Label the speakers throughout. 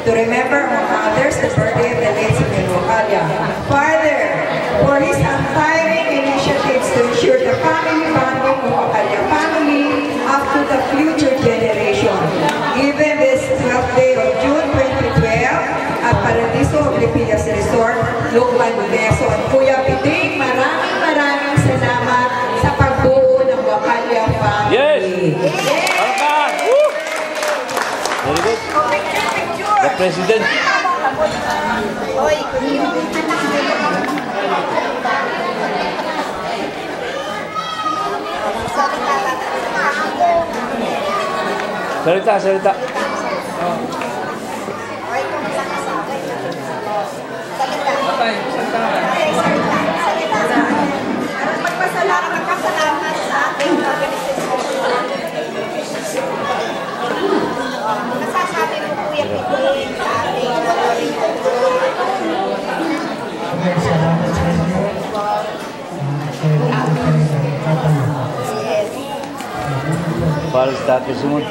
Speaker 1: to remember, among others, the birthday of the late Samuel Rocalia. Father, for his untiring initiatives to ensure the family bonding of Rocalia family up to the future generation. Given this 12th day of June 2012, at Paradiso of Lipias Resort, Lukban, Beso, at Kuya Piding, maraming salamat sa pagbuo ng Rocalia family.
Speaker 2: Yes! Very good. The President. Salita.
Speaker 3: Magpasalamat sa ating organisasyon. Masasabi mo, Kuya Piding, sa ating
Speaker 4: salamat sa inyo.
Speaker 2: Para sa dati sumunod.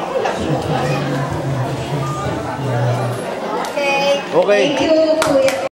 Speaker 3: Okay.
Speaker 2: Okay.
Speaker 1: Thank you, Kuya